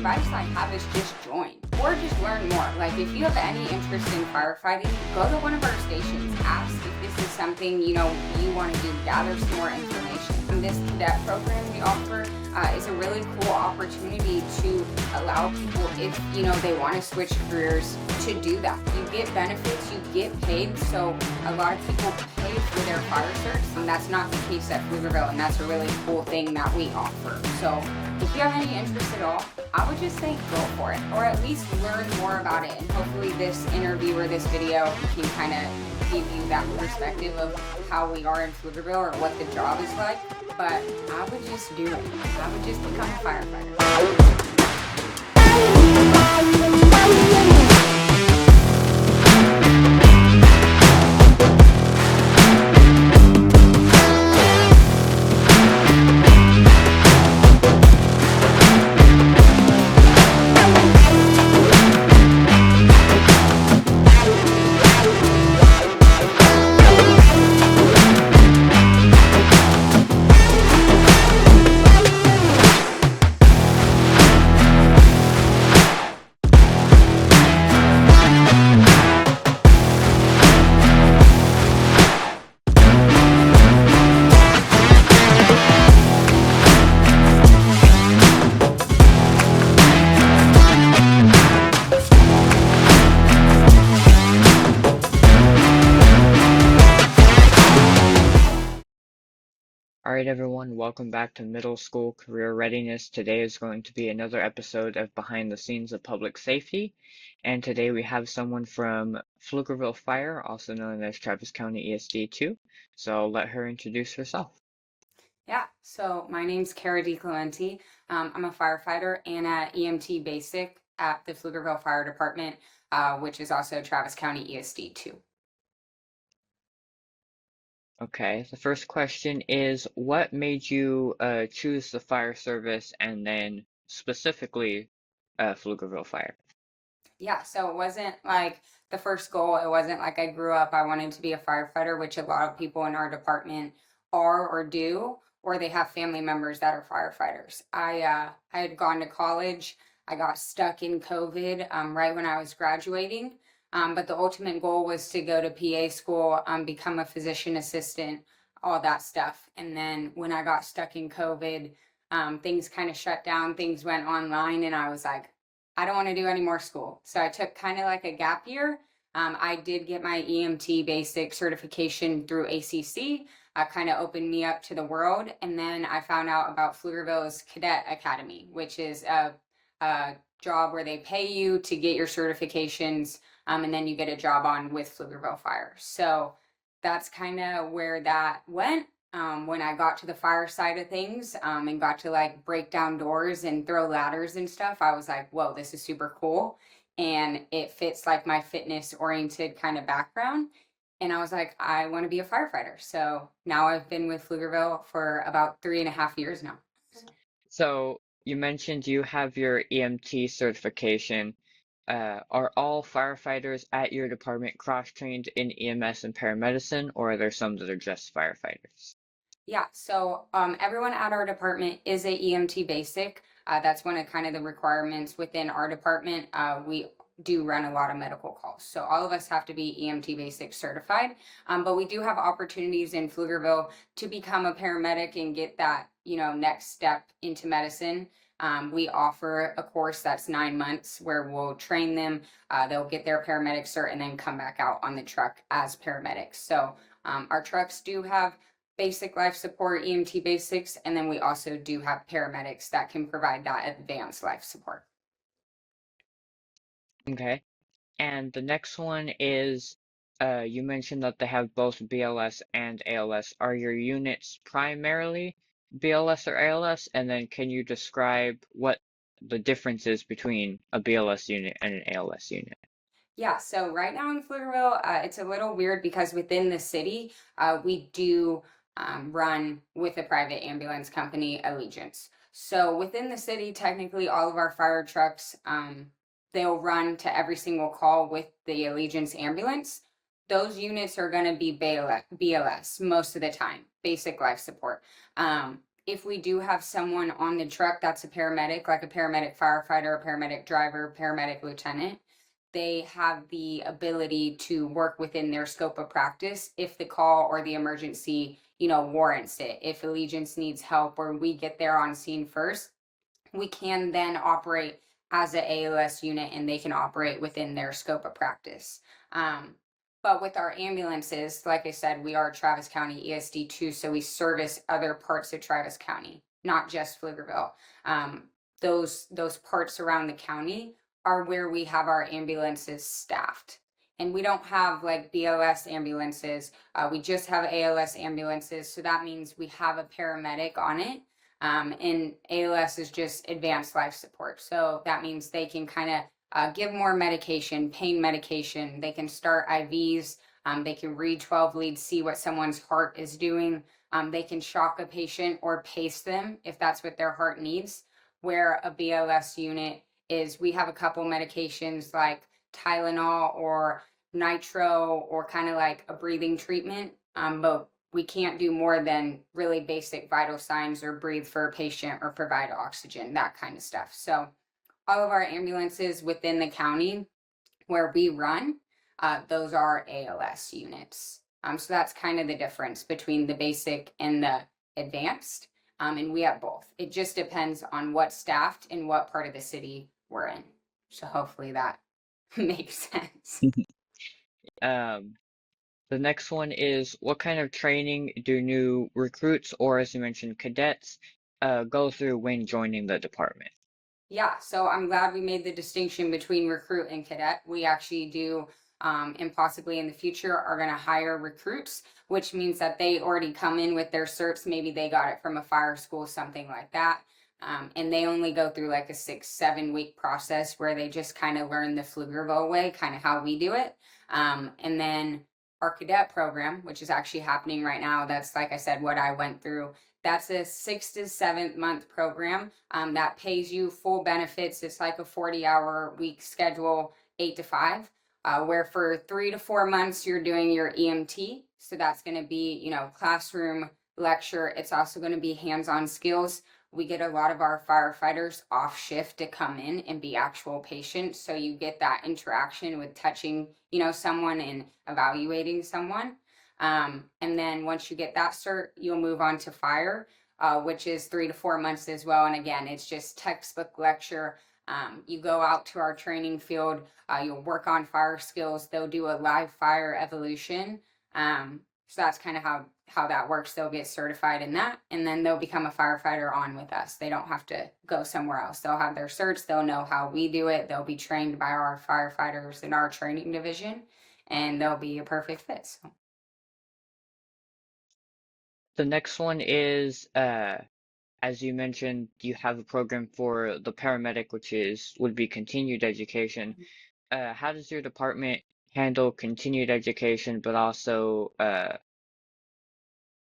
advice I have is just join or just learn more. Like if you have any interest in firefighting, go to one of our stations, ask if this is something, you want to do, gather some more information. And this cadet program we offer is a really cool opportunity to allow people, if, they want to switch careers, to do that. You get benefits, you get paid, so a lot of people pay for their fire certs, and that's not the case at Pflugerville, and that's a really cool thing that we offer. So if you have any interest at all, I would just say go for it, or at least learn more about it, and hopefully this interview or this video can kind of give you that perspective of how we are in Pflugerville or what the job is like. But I would just do it. I would just become a firefighter. Alright everyone, welcome back to Middle School Career Readiness. Today is going to be another episode of Behind the Scenes of Public Safety. And today we have someone from Pflugerville Fire, also known as Travis County ESD 2. So I'll let her introduce herself. Yeah, so my name's Kara DiClemente. I'm a firefighter and an EMT basic at the Pflugerville Fire Department, which is also Travis County ESD 2. Okay, the first question is, what made you choose the fire service and then specifically Pflugerville Fire? Yeah, so it wasn't like the first goal. It wasn't like I grew up, I wanted to be a firefighter, which a lot of people in our department are or do, or they have family members that are firefighters. I had gone to college. I got stuck in COVID right when I was graduating. But the ultimate goal was to go to PA school, become a physician assistant, all that stuff. And then when I got stuck in COVID, things kind of shut down, things went online, and I was like, I don't want to do any more school. So I took kind of like a gap year. I did get my EMT basic certification through ACC. Kind of opened me up to the world. And then I found out about Pflugerville's Cadet Academy, which is a job where they pay you to get your certifications, and then you get a job on with Pflugerville Fire. So that's kind of where that went. When I got to the fire side of things, and got to like break down doors and throw ladders and stuff, I was like, whoa, this is super cool. And it fits like my fitness oriented kind of background. And I was like, I want to be a firefighter. So now I've been with Pflugerville for about 3.5 years now. So you mentioned you have your EMT certification. Are all firefighters at your department cross-trained in EMS and paramedicine, or are there some that are just firefighters? Yeah, so everyone at our department is a EMT basic. That's one of kind of the requirements within our department. We do run a lot of medical calls, so all of us have to be EMT basic certified. But we do have opportunities in Pflugerville to become a paramedic and get that, next step into medicine. We offer a course that's 9 months where we'll train them. They'll get their paramedic cert and then come back out on the truck as paramedics. So our trucks do have basic life support, EMT basics, and then we also do have paramedics that can provide that advanced life support. Okay. And the next one is, you mentioned that they have both BLS and ALS. Are your units primarily BLS or ALS? And then can you describe what the difference is between a BLS unit and an ALS unit? Yeah, so right now in Pflugerville, it's a little weird because within the city, we do run with a private ambulance company, Allegiance. So within the city, technically all of our fire trucks, they'll run to every single call with the Allegiance ambulance. Those units are going to be BLS most of the time, basic life support. if we do have someone on the truck that's a paramedic, like a paramedic firefighter, a paramedic driver, paramedic lieutenant, they have the ability to work within their scope of practice if the call or the emergency, warrants it. If Allegiance needs help or we get there on scene first, we can then operate as a ALS unit and they can operate within their scope of practice. But with our ambulances, like I said, we are Travis County ESD too, so we service other parts of Travis County, not just Pflugerville. Those parts around the county are where we have our ambulances staffed. And we don't have like BLS ambulances. We just have ALS ambulances. So that means we have a paramedic on it. And ALS is just advanced life support. So that means they can kind of give more medication, pain medication. They can start IVs. They can read 12 leads, see what someone's heart is doing. They can shock a patient or pace them if that's what their heart needs. Where a BLS unit is, we have a couple medications like Tylenol or nitro or kind of like a breathing treatment. But we can't do more than really basic vital signs or breathe for a patient or provide oxygen, that kind of stuff. So all of our ambulances within the county where we run, those are ALS units. So that's kind of the difference between the basic and the advanced. And we have both. It just depends on what staffed and what part of the city we're in. So hopefully that makes sense. The next one is, what kind of training do new recruits, or as you mentioned, cadets, go through when joining the department? Yeah, so I'm glad we made the distinction between recruit and cadet. We actually do, and possibly in the future are going to hire recruits, which means that they already come in with their certs. Maybe they got it from a fire school, something like that. And they only go through like a 6-7 week process where they just kind of learn the Pflugerville way, kind of how we do it. And then our cadet program, which is actually happening right now, that's, like I said, what I went through. That's a 6 to 7 month program that pays you full benefits. It's like a 40-hour week schedule, 8 to 5, where for 3 to 4 months you're doing your EMT. So that's going to be, classroom lecture. It's also going to be hands-on skills. We get a lot of our firefighters off shift to come in and be actual patients. So you get that interaction with touching, someone and evaluating someone. And then once you get that cert, you'll move on to fire, which is 3 to 4 months as well. And again, it's just textbook lecture. You go out to our training field, you'll work on fire skills. They'll do a live fire evolution. So that's kind of how that works. They'll get certified in that, and then they'll become a firefighter on with us. They don't have to go somewhere else. They'll have their certs. They'll know how we do it. They'll be trained by our firefighters in our training division, and they'll be a perfect fit. So. The next one is, as you mentioned, you have a program for the paramedic, which would be continued education. How does your department handle continued education, but also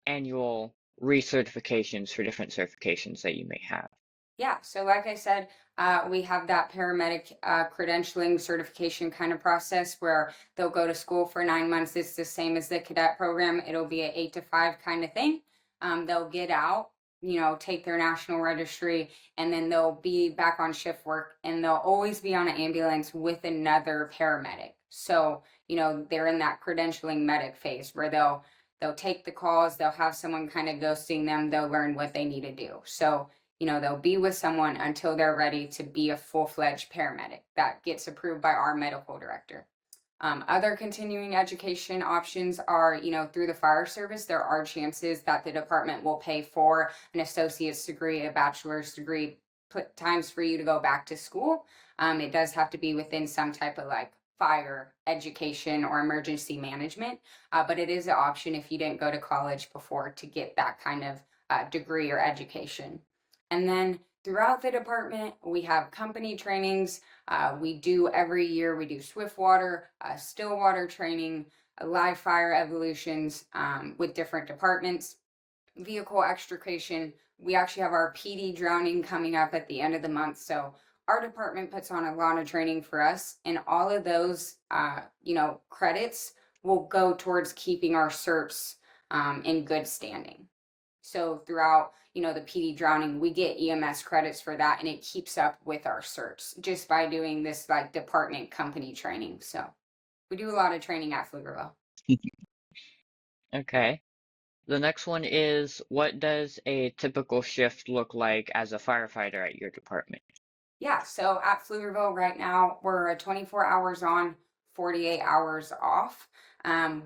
annual recertifications for different certifications that you may have? Yeah, so like I said, we have that paramedic credentialing certification kind of process where they'll go to school for 9 months. It's the same as the cadet program. It'll be an 8 to 5 kind of thing. They'll get out, take their national registry, and then they'll be back on shift work, and they'll always be on an ambulance with another paramedic. So, they're in that credentialing medic phase where they'll take the calls, they'll have someone kind of ghosting them, they'll learn what they need to do. So, they'll be with someone until they're ready to be a full-fledged paramedic. That gets approved by our medical director. Other continuing education options are, through the fire service, there are chances that the department will pay for an associate's degree, a bachelor's degree, times for you to go back to school. It does have to be within some type of like fire education or emergency management, but it is an option if you didn't go to college before to get that kind of degree or education. And then throughout the department, we have company trainings. We do every year, we do swift water, still water training, live fire evolutions with different departments, vehicle extrication. We actually have our PD drowning coming up at the end of the month. So our department puts on a lot of training for us, and all of those, credits will go towards keeping our certs in good standing. So throughout, the PD drowning, we get EMS credits for that, and it keeps up with our certs just by doing this like department company training. So we do a lot of training at Pflugerville. Okay. The next one is, what does a typical shift look like as a firefighter at your department? Yeah, so at Pflugerville right now, we're 24 hours on, 48 hours off.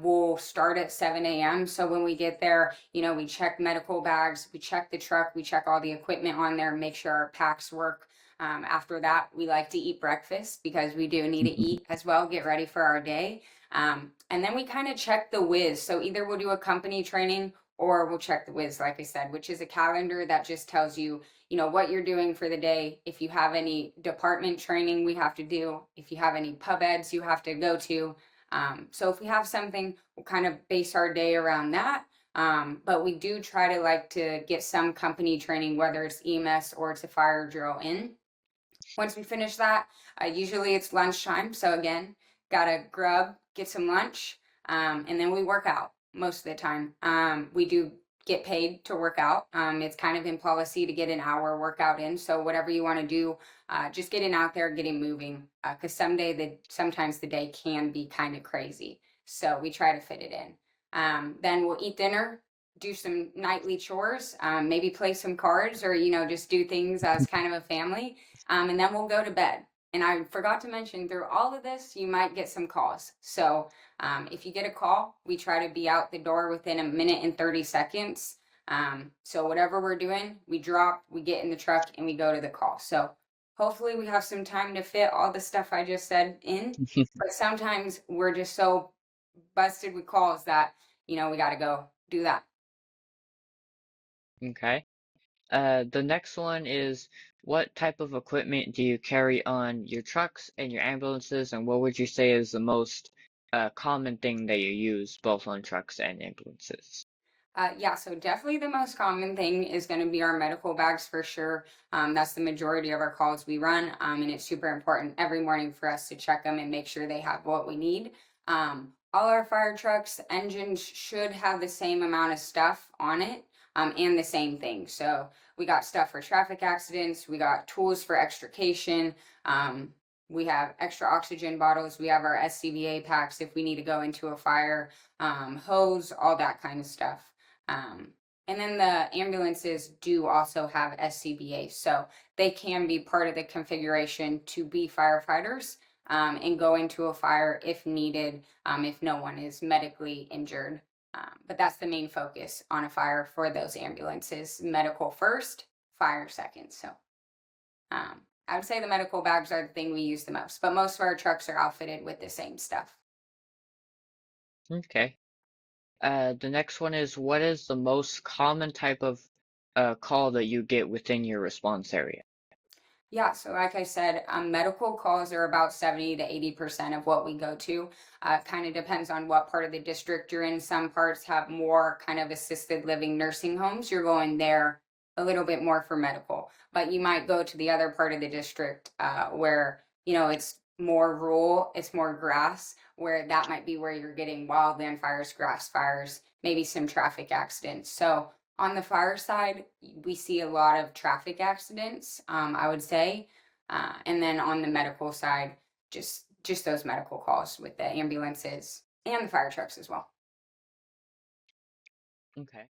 We'll start at 7 a.m. So when we get there, we check medical bags, we check the truck, we check all the equipment on there, make sure our packs work. After that, we like to eat breakfast because we do need to eat as well, get ready for our day. And then we kind of check the whiz. So either we'll do a company training or we'll check the whiz, like I said, which is a calendar that just tells you what you're doing for the day. If you have any department training we have to do, if you have any pub eds you have to go to. So if we have something, we'll kind of base our day around that. But we do try to like to get some company training, whether it's EMS or it's a fire drill in. Once we finish that, usually it's lunchtime. So again, gotta grub, get some lunch, and then we work out most of the time. We do get paid to work out. It's kind of in policy to get an hour workout in. So whatever you want to do, just getting out there, getting moving. Because sometimes the day can be kind of crazy. So we try to fit it in. Then we'll eat dinner, do some nightly chores, maybe play some cards, or just do things as kind of a family. And then we'll go to bed. And I forgot to mention, through all of this, you might get some calls. So if you get a call, we try to be out the door within a minute and 30 seconds. So whatever we're doing, we drop, we get in the truck, and we go to the call. So hopefully we have some time to fit all the stuff I just said in. But sometimes we're just so busted with calls that, we got to go do that. Okay. The next one is, what type of equipment do you carry on your trucks and your ambulances, and what would you say is the most common thing that you use both on trucks and ambulances? Yeah, so definitely the most common thing is going to be our medical bags for sure. That's the majority of our calls we run, and it's super important every morning for us to check them and make sure they have what we need. All our fire trucks, engines should have the same amount of stuff on it, and the same thing. So we got stuff for traffic accidents, we got tools for extrication, we have extra oxygen bottles, we have our SCBA packs if we need to go into a fire, hose, all that kind of stuff. And then the ambulances do also have SCBA, so they can be part of the configuration to be firefighters, and go into a fire if needed, if no one is medically injured. But that's the main focus on a fire for those ambulances: medical first, fire second. So I would say the medical bags are the thing we use the most, but most of our trucks are outfitted with the same stuff. Okay. The next one is, what is the most common type of call that you get within your response area? Yeah, so like I said, medical calls are about 70 to 80% of what we go to. Kind of depends on what part of the district you're in. Some parts have more kind of assisted living nursing homes. You're going there a little bit more for medical, but you might go to the other part of the district where, it's more rural, it's more grass, where that might be where you're getting wildland fires, grass fires, maybe some traffic accidents. So on the fire side, we see a lot of traffic accidents, I would say. And then on the medical side, just those medical calls with the ambulances and the fire trucks as well. Okay.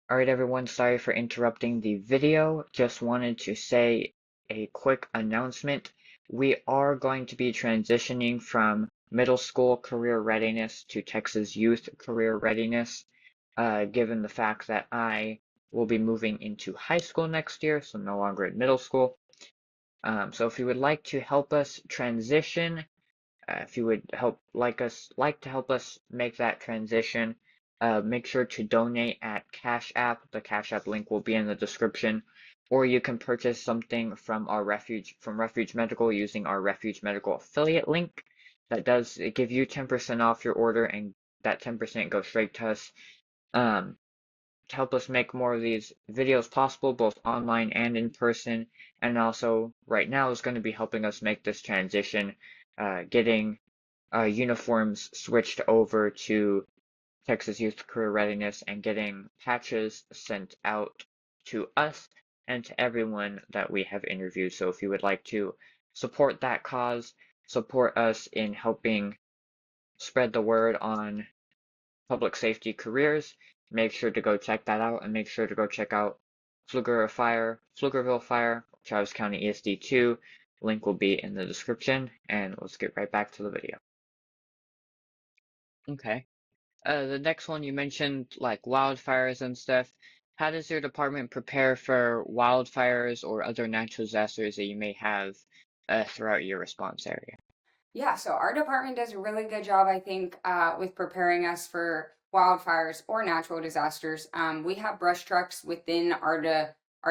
All right, everyone, sorry for interrupting the video. Just wanted to say a quick announcement. We are going to be transitioning from Middle School Career Readiness to Texas Youth Career Readiness, given the fact that I will be moving into high school next year, so no longer in middle school. So if you would like to help us transition, if you would like to help us make that transition, make sure to donate at Cash App. The Cash App link will be in the description, or you can purchase something from Refuge Medical using our Refuge Medical affiliate link. That does give you 10% off your order, and that 10% goes straight to us. To help us make more of these videos possible, both online and in person, and also right now is going to be helping us make this transition, getting uniforms switched over to Texas Youth Career Readiness and getting patches sent out to us and to everyone that we have interviewed. So if you would like to support that cause, support us in helping spread the word on public safety careers, make sure to go check that out, and make sure to go check out Pflugerville Fire, Travis County ESD 2. Link will be in the description, and let's get right back to the video. Okay. The next one you mentioned like wildfires and stuff. How does your department prepare for wildfires or other natural disasters that you may have throughout your response area? Yeah, so our department does a really good job, I think, with preparing us for wildfires or natural disasters. We have brush trucks within our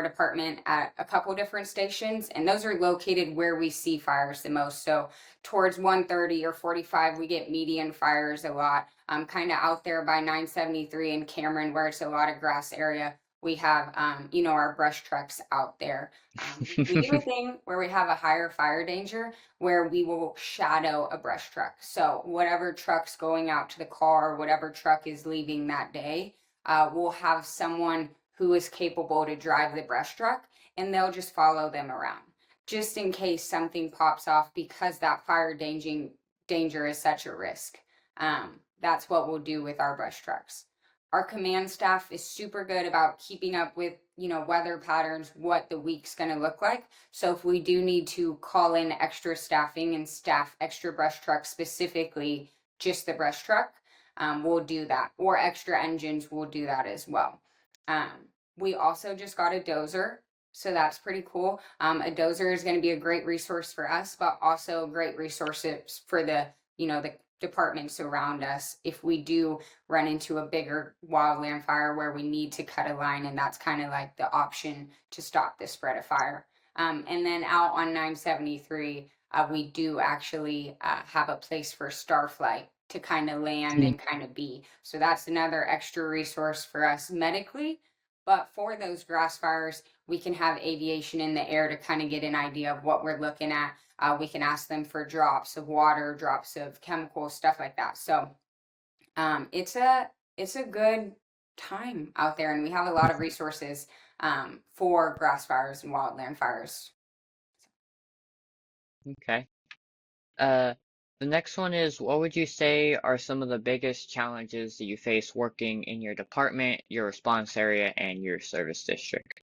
department at a couple different stations, and those are located where we see fires the most. So towards 130 or 45, we get median fires a lot. Kind of out there by 973 and Cameron, where it's a lot of grass area. We have, our brush trucks out there. We do a thing where we have a higher fire danger where we will shadow a brush truck. So whatever truck's going out to the car, whatever truck is leaving that day, we'll have someone who is capable to drive the brush truck, and they'll just follow them around, just in case something pops off because that danger is such a risk. That's what we'll do with our brush trucks. Our command staff is super good about keeping up with, weather patterns, what the week's going to look like. So if we do need to call in extra staffing and staff extra brush trucks, specifically just the brush truck, we'll do that. Or extra engines, we'll do that as well. We also just got a dozer, so that's pretty cool. A dozer is going to be a great resource for us, but also great resources for the departments around us if we do run into a bigger wildland fire where we need to cut a line, and that's kind of like the option to stop the spread of fire. And then out on 973, we do actually have a place for Starflight to kind of land and kind of be. So that's another extra resource for us medically. But for those grass fires, we can have aviation in the air to kind of get an idea of what we're looking at. We can ask them for drops of water, drops of chemicals, stuff like that. So it's a good time out there, and we have a lot of resources for grass fires and wildland fires. Okay. The next one is, what would you say are some of the biggest challenges that you face working in your department, your response area, and your service district?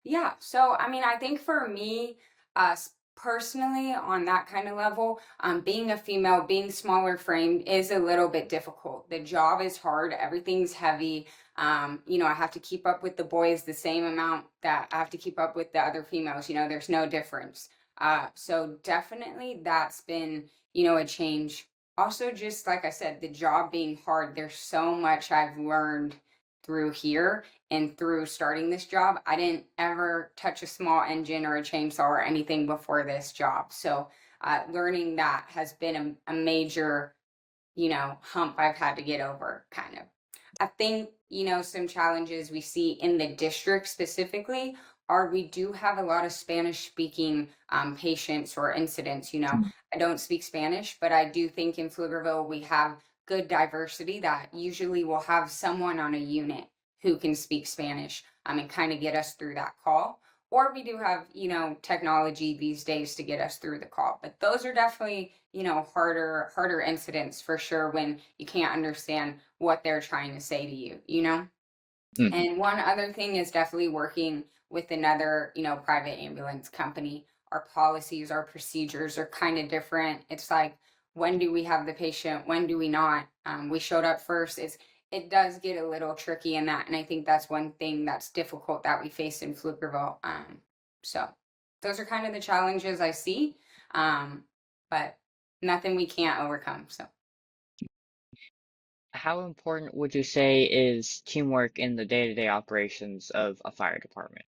Yeah, so I mean, I think for me, personally, on that kind of level, being a female, being smaller framed is a little bit difficult. The job is hard, everything's heavy. I have to keep up with the boys the same amount that I have to keep up with the other females. There's no difference. So definitely that's been, a change. Also, just like I said, the job being hard, there's so much I've learned through here and through starting this job. I didn't ever touch a small engine or a chainsaw or anything before this job. So learning that has been a major, hump I've had to get over, kind of. I think, some challenges we see in the district specifically are we do have a lot of Spanish speaking patients or incidents. I don't speak Spanish, but I do think in Pflugerville we have good diversity that usually will have someone on a unit who can speak Spanish and kind of get us through that call. Or we do have, technology these days to get us through the call. But those are definitely, harder incidents for sure when you can't understand what they're trying to say to you. Mm. And one other thing is definitely working with another, private ambulance company. Our policies, our procedures are kind of different. It's like, when do we have the patient? When do we not? We showed up first. It does get a little tricky in that, and I think that's one thing that's difficult that we face in Pflugerville. So those are kind of the challenges I see, but nothing we can't overcome. So. How important would you say is teamwork in the day-to-day operations of a fire department?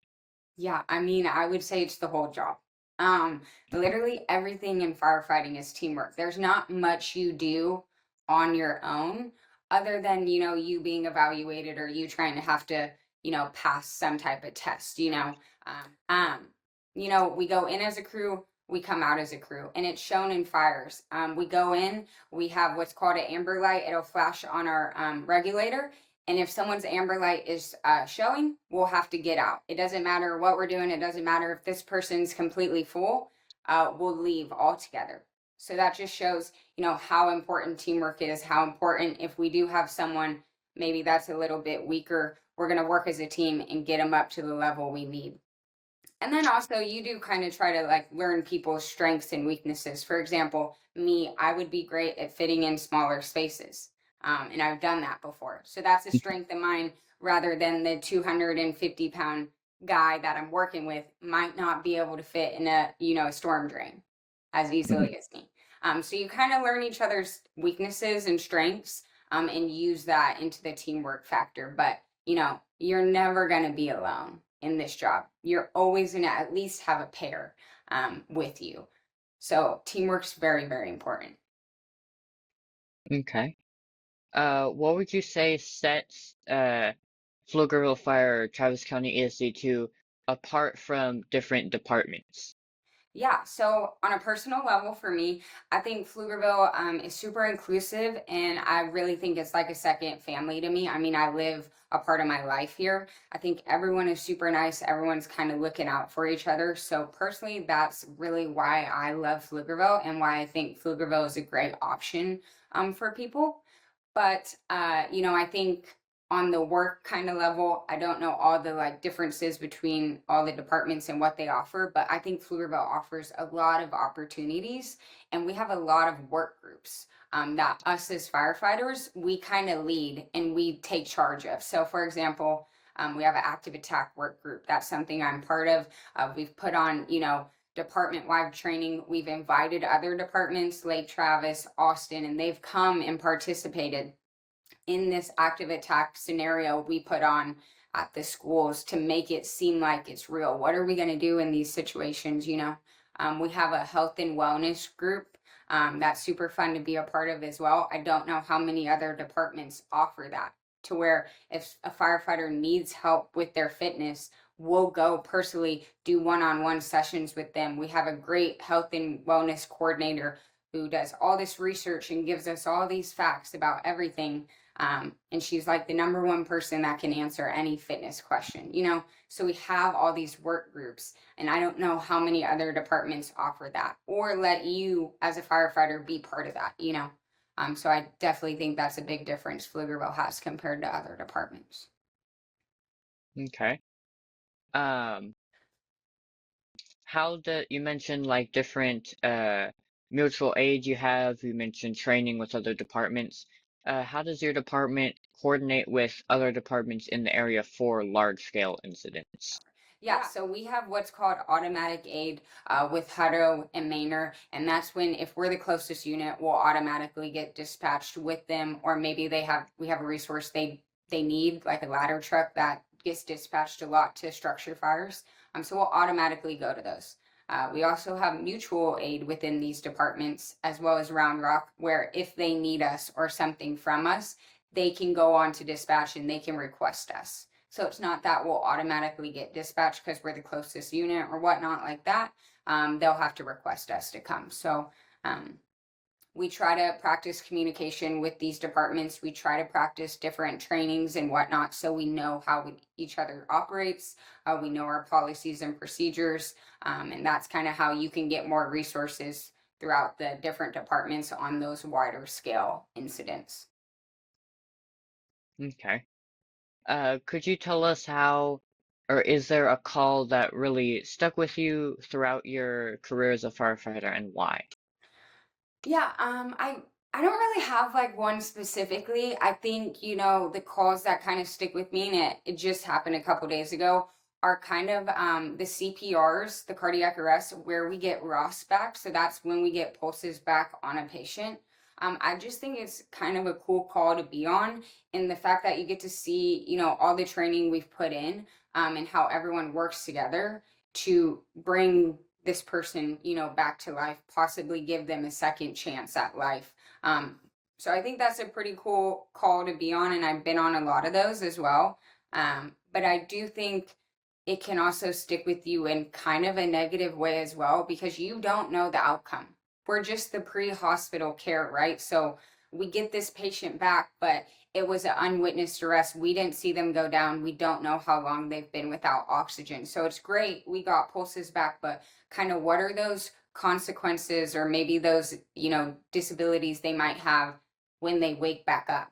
Yeah, I mean, I would say it's the whole job. Literally everything in firefighting is teamwork. There's not much you do on your own other than, you being evaluated or you trying to have to, pass some type of test. We go in as a crew, we come out as a crew, and it's shown in fires. We go in, we have what's called an amber light. It'll flash on our regulator, and if someone's amber light is showing, we'll have to get out. It doesn't matter what we're doing. It doesn't matter if this person's completely full. We'll leave altogether. So that just shows, how important teamwork is, how important if we do have someone maybe that's a little bit weaker, we're going to work as a team and get them up to the level we need. And then also you do kind of try to like learn people's strengths and weaknesses. For example, me, I would be great at fitting in smaller spaces. And I've done that before. So that's a strength of mine rather than the 250-pound guy that I'm working with might not be able to fit in a storm drain as easily as me. So you kind of learn each other's weaknesses and strengths, and use that into the teamwork factor. But you're never going to be alone in this job. You're always going to at least have a pair with you. So teamwork's very, very important. Okay. What would you say sets Pflugerville Fire, Travis County ESD2 apart from different departments? Yeah, so on a personal level for me, I think Pflugerville is super inclusive, and I really think it's like a second family to me. I mean, I live a part of my life here. I think everyone is super nice. Everyone's kind of looking out for each other. So personally, that's really why I love Pflugerville and why I think Pflugerville is a great option for people. But I think on the work kind of level, I don't know all the like differences between all the departments and what they offer, but I think Pflugerville offers a lot of opportunities, and we have a lot of work groups that us as firefighters, we kind of lead and we take charge of. So for example, we have an active attack work group. That's something I'm part of. We've put on, department-wide training. We've invited other departments, Lake Travis, Austin, and they've come and participated in this active attack scenario we put on at the schools to make it seem like it's real. What are we going to do in these situations? We have a health and wellness group that's super fun to be a part of as well. I don't know how many other departments offer that, to where if a firefighter needs help with their fitness, we'll go personally do one-on-one sessions with them. We have a great health and wellness coordinator who does all this research and gives us all these facts about everything. And she's like the number one person that can answer any fitness question, So we have all these work groups, and I don't know how many other departments offer that or let you as a firefighter be part of that, So I definitely think that's a big difference Pflugerville has compared to other departments. Okay. Um, you mentioned like different mutual aid you have, you mentioned training with other departments. How does your department coordinate with other departments in the area for large scale incidents? Yeah, so we have what's called automatic aid with Hutto and Manor, and that's when if we're the closest unit, we'll automatically get dispatched with them, or maybe we have a resource they need, like a ladder truck that gets dispatched a lot to structure fires. So we'll automatically go to those. We also have mutual aid within these departments, as well as Round Rock, where if they need us or something from us, they can go on to dispatch and they can request us. So it's not that we'll automatically get dispatched because we're the closest unit or whatnot like that. They'll have to request us to come. So we try to practice communication with these departments. We try to practice different trainings and whatnot so we know how each other operates. We know our policies and procedures. And that's kind of how you can get more resources throughout the different departments on those wider scale incidents. Okay. Could you tell us or is there a call that really stuck with you throughout your career as a firefighter and why? Yeah, I don't really have like one specifically. I think, the calls that kind of stick with me, and it just happened a couple days ago, are kind of the CPRs, the cardiac arrest, where we get ROS back. So that's when we get pulses back on a patient. I just think it's kind of a cool call to be on, and the fact that you get to see, all the training we've put in, and how everyone works together to bring this person, back to life, possibly give them a second chance at life. So I think that's a pretty cool call to be on, and I've been on a lot of those as well. But I do think it can also stick with you in kind of a negative way as well because you don't know the outcome. We're just the pre-hospital care, right? So we get this patient back, but it was an unwitnessed arrest. We didn't see them go down. We don't know how long they've been without oxygen. So it's great. We got pulses back, but kind of what are those consequences or maybe those, disabilities they might have when they wake back up?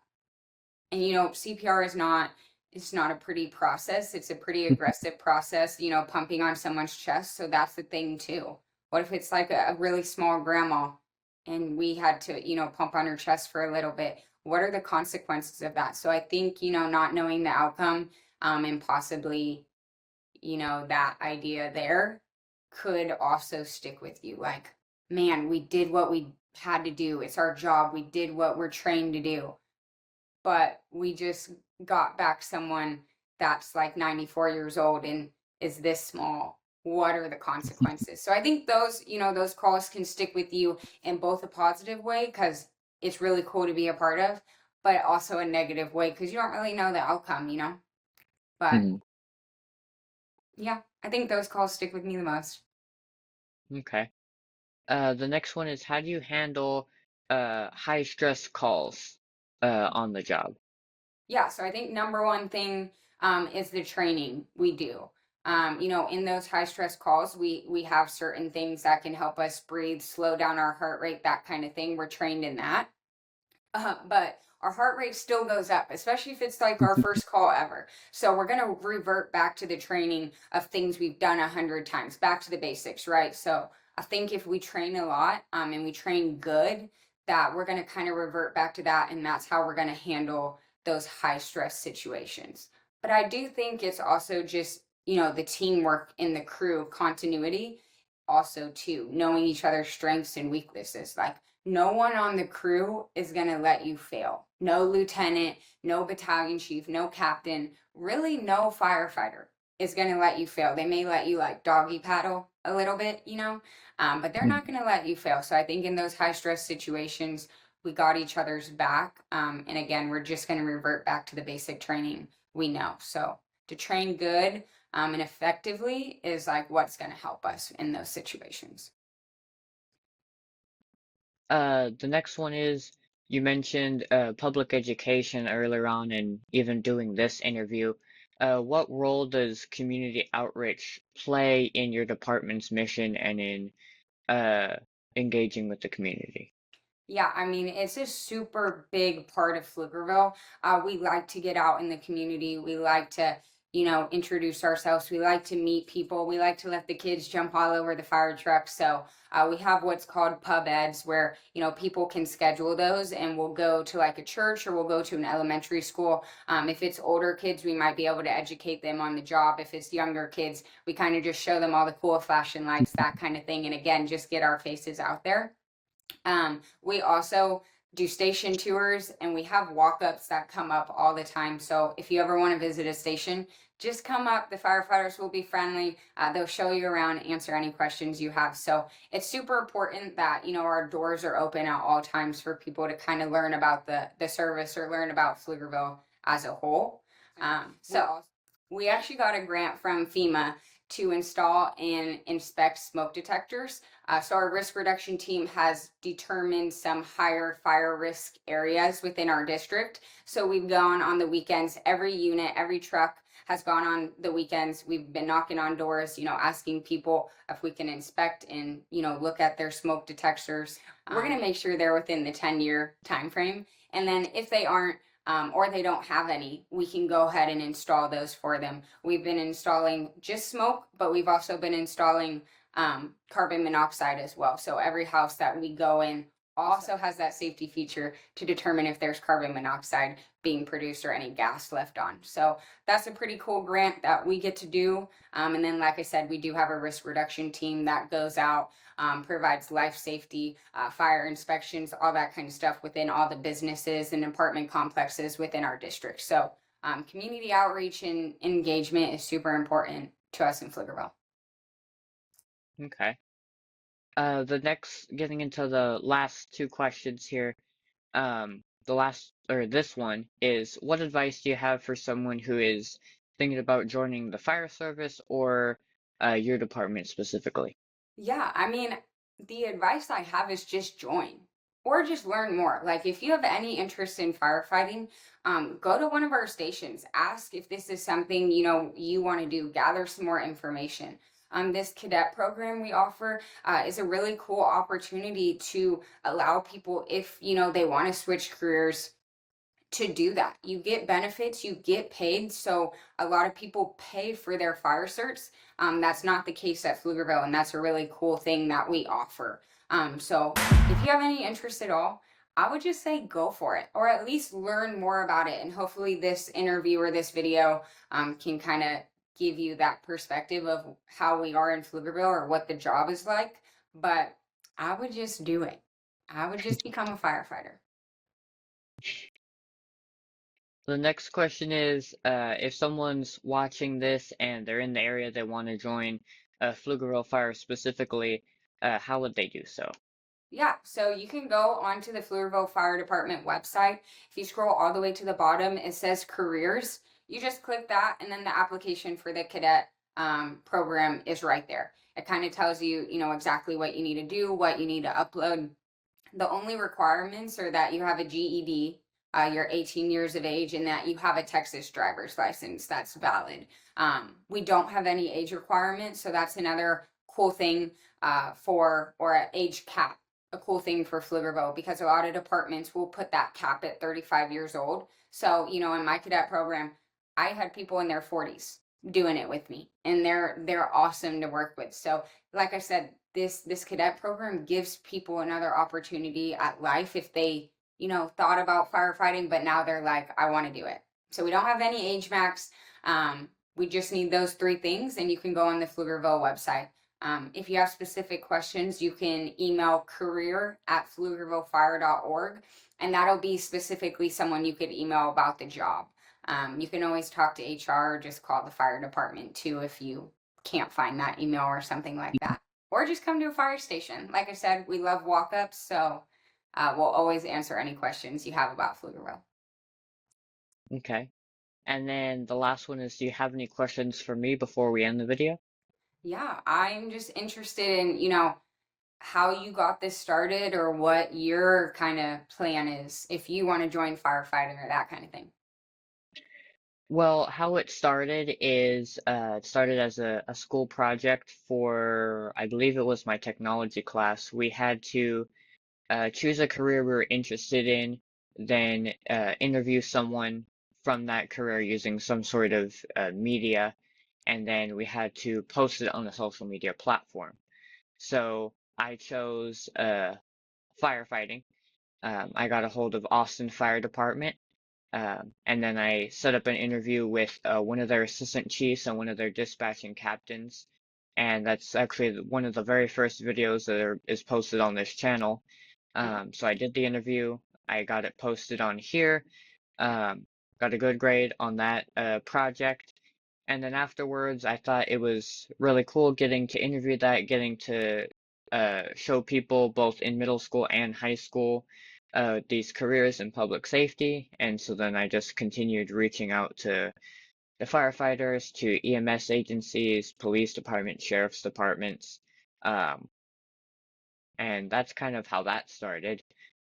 And CPR is not, it's not a pretty process. It's a pretty aggressive process, pumping on someone's chest. So that's the thing too. What if it's like a really small grandma and we had to, pump on her chest for a little bit? What are the consequences of that? So I think, not knowing the outcome, and possibly, that idea there could also stick with you. Like, man, we did what we had to do. It's our job. We did what we're trained to do, but we just got back someone that's like 94 years old and is this small. What are the consequences? So I think those, those calls can stick with you in both a positive way because it's really cool to be a part of, but also a negative way because you don't really know the outcome. But Mhm. yeah, I think those calls stick with me the most. Okay. The next one is how do you handle high stress calls on the job? Yeah, so I think number one thing is the training we do. In those high stress calls, we have certain things that can help us breathe, slow down our heart rate, that kind of thing. We're trained in that. But our heart rate still goes up, especially if it's like our first call ever. So we're gonna revert back to the training of things we've done 100 times, back to the basics, right? So I think if we train a lot, and we train good, that we're gonna kind of revert back to that, and that's how we're gonna handle those high stress situations. But I do think it's also just, the teamwork in the crew, continuity, also too, knowing each other's strengths and weaknesses. Like no one on the crew is going to let you fail. No lieutenant, no battalion chief, no captain, really no firefighter is going to let you fail. They may let you like doggy paddle a little bit, but they're not Mhm. going to let you fail. So I think in those high stress situations, we got each other's back. And again, we're just going to revert back to the basic training we know. So to train good, and effectively is like what's going to help us in those situations. The next one is you mentioned public education earlier on and even doing this interview. What role does community outreach play in your department's mission and in uh, engaging with the community? Yeah, I mean, it's a super big part of Pflugerville. We like to get out in the community. We like to, introduce ourselves. We like to meet people. We like to let the kids jump all over the fire truck. So we have what's called pub eds where, people can schedule those and we'll go to like a church or we'll go to an elementary school. If it's older kids, we might be able to educate them on the job. If it's younger kids, we kind of just show them all the cool flashing lights, that kind of thing. And again, just get our faces out there. We also do station tours and we have walk-ups that come up all the time. So if you ever want to visit a station, just come up. The firefighters will be friendly. They'll show you around, answer any questions you have. So it's super important that, our doors are open at all times for people to kind of learn about the service or learn about Pflugerville as a whole. So we actually got a grant from FEMA to install and inspect smoke detectors. So our risk reduction team has determined some higher fire risk areas within our district. So we've gone on the weekends, every unit, every truck has gone on the weekends. We've been knocking on doors, asking people if we can inspect and, look at their smoke detectors. We're going to make sure they're within the 10-year time frame. And then if they aren't, or they don't have any, we can go ahead and install those for them. We've been installing just smoke, but we've also been installing carbon monoxide as well. So every house that we go in also has that safety feature to determine if there's carbon monoxide being produced or any gas left on. So that's a pretty cool grant that we get to do. And then, like I said, we do have a risk reduction team that goes out, provides life safety, fire inspections, all that kind of stuff within all the businesses and apartment complexes within our district. So community outreach and engagement is super important to us in Pflugerville. Okay. The next, getting into the last two questions here. The last, or this one is, what advice do you have for someone who is thinking about joining the fire service or your department specifically? Yeah, I mean, the advice I have is just join or just learn more. Like if you have any interest in firefighting, go to one of our stations, ask if this is something, you want to do, gather some more information. This cadet program we offer is a really cool opportunity to allow people if, they want to switch careers to do that. You get benefits, you get paid. So a lot of people pay for their fire certs. That's not the case at Pflugerville, and that's a really cool thing that we offer. So if you have any interest at all, I would just say go for it, or at least learn more about it. And hopefully, this interview or this video can kind of give you that perspective of how we are in Pflugerville or what the job is like. But I would just do it. I would just become a firefighter. The next question is, if someone's watching this and they're in the area they want to join Pflugerville Fire specifically, how would they do so? Yeah, so you can go onto the Pflugerville Fire Department website. If you scroll all the way to the bottom, it says careers. You just click that, and then the application for the cadet program is right there. It kind of tells you, exactly what you need to do, what you need to upload. The only requirements are that you have a GED, you're 18 years of age, and that you have a Texas driver's license that's valid. We don't have any age requirements, so that's another cool thing or an age cap. A cool thing for Pflugerville because a lot of departments will put that cap at 35 years old. So, in my cadet program, I had people in their 40s doing it with me, and they're awesome to work with. So, like I said, this cadet program gives people another opportunity at life if they, thought about firefighting, but now they're like, I want to do it. So we don't have any age max. We just need those three things, and you can go on the Pflugerville website. If you have specific questions, you can email career@pflugervillefire.org, and that'll be specifically someone you could email about the job. You can always talk to HR or just call the fire department too if you can't find that email or something like that. Or just come to a fire station. Like I said, we love walk ups, so we'll always answer any questions you have about Pflugerville. Okay. And then the last one is, do you have any questions for me before we end the video? Yeah, I'm just interested in, how you got this started or what your kind of plan is if you want to join firefighting or that kind of thing. Well, how it started is it started as a school project for, I believe it was my technology class. We had to choose a career we were interested in, then interview someone from that career using some sort of media, and then we had to post it on a social media platform. So I chose firefighting. I got a hold of Austin Fire Department, and then I set up an interview with one of their assistant chiefs and one of their dispatching captains. And that's actually one of the very first videos that is posted on this channel. So I did the interview. I got it posted on here. Um, got a good grade on that project. And then afterwards, I thought it was really cool getting to interview that, getting to show people both in middle school and high school these careers in public safety. And so then I just continued reaching out to the firefighters, to EMS agencies, police department, sheriff's departments. Um, and that's kind of how that started.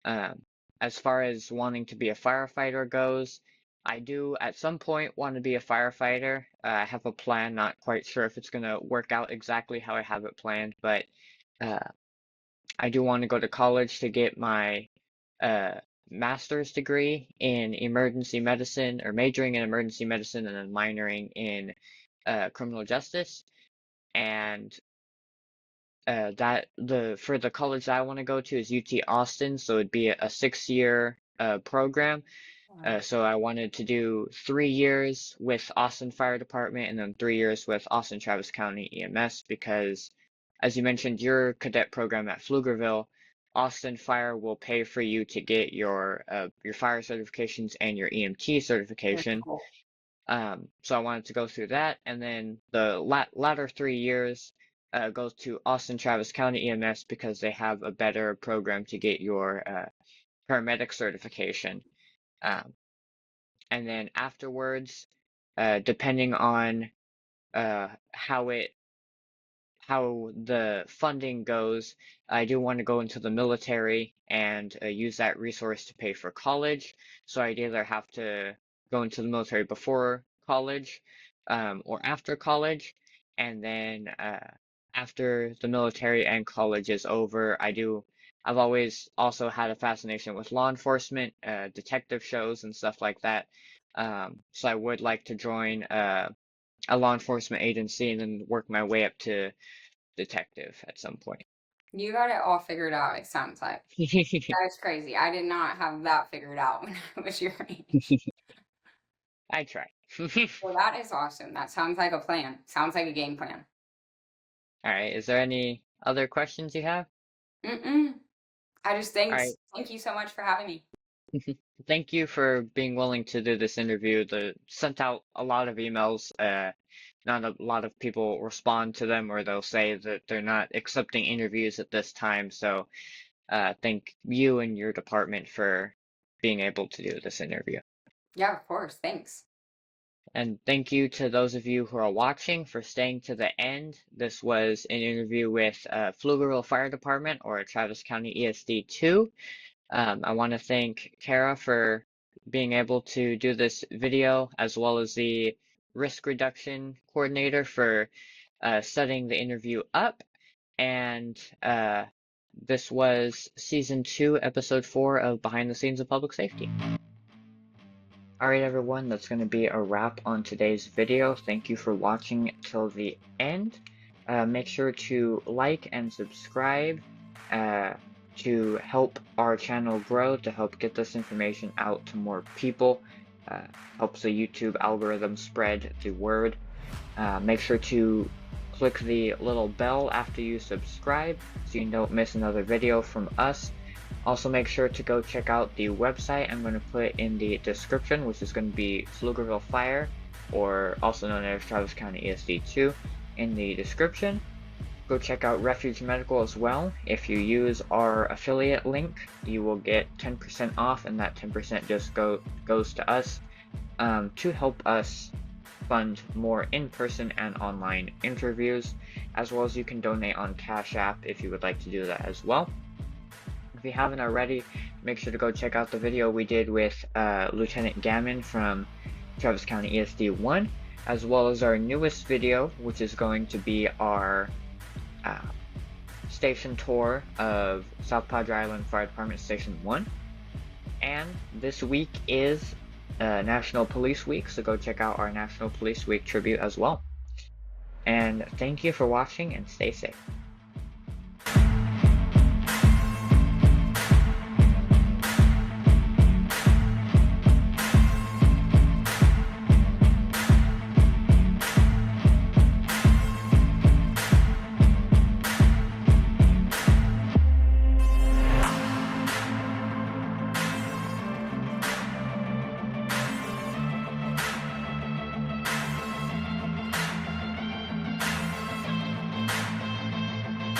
Um, as far as wanting to be a firefighter goes, I do at some point want to be a firefighter. I have a plan, not quite sure if it's going to work out exactly how I have it planned, but uh, I do want to go to college to get my uh, master's degree in emergency medicine, or majoring in emergency medicine and then minoring in criminal justice. And for the college that I want to go to is UT Austin, so it'd be a 6-year program. Wow. So I wanted to do 3 years with Austin Fire Department and then 3 years with Austin Travis County EMS because, as you mentioned, your cadet program at Pflugerville, Austin Fire will pay for you to get your fire certifications and your EMT Very certification. cool. So I wanted to go through that, and then the latter 3 years goes to Austin Travis County EMS because they have a better program to get your paramedic certification. Um, and then afterwards, depending on how the funding goes, I do want to go into the military and use that resource to pay for college. So I'd either have to go into the military before college or after college. And then after the military and college is over, I've always also had a fascination with law enforcement, detective shows and stuff like that. So I would like to join a law enforcement agency and then work my way up to detective at some point. You got it all figured out, it sounds like. That is crazy. I did not have that figured out when I was your age. I try. Well, that is awesome. That sounds like a plan. Sounds like a game plan. All right, is there any other questions you have? Mm-mm. I just All right. thank you so much for having me. Thank you for being willing to do this interview. Sent out a lot of emails. Not a lot of people respond to them, or they'll say that they're not accepting interviews at this time. So, thank you and your department for being able to do this interview. Yeah, of course. Thanks. And thank you to those of you who are watching for staying to the end. This was an interview with Pflugerville Fire Department, or Travis County ESD 2. I want to thank Kara for being able to do this video, as well as the risk reduction coordinator for setting the interview up. And this was season 2, episode 4 of Behind the Scenes of Public Safety. Alright everyone, that's going to be a wrap on today's video. Thank you for watching till the end. Make sure to like and subscribe to help our channel grow, to help get this information out to more people. Helps the YouTube algorithm spread the word. Make sure to click the little bell after you subscribe so you don't miss another video from us. Also make sure to go check out the website I'm going to put in the description, which is going to be Pflugerville Fire, or also known as Travis County ESD 2, in the description. Go check out Refuge Medical as well. If you use our affiliate link, you will get 10% off, and that 10% just goes to us to help us fund more in-person and online interviews, as well as you can donate on Cash App if you would like to do that as well. If you haven't already, make sure to go check out the video we did with Lieutenant Gammon from Travis County ESD 1, as well as our newest video, which is going to be our station tour of South Padre Island Fire Department Station 1. And this week is National Police Week, so go check out our National Police Week tribute as well. And thank you for watching, and stay safe.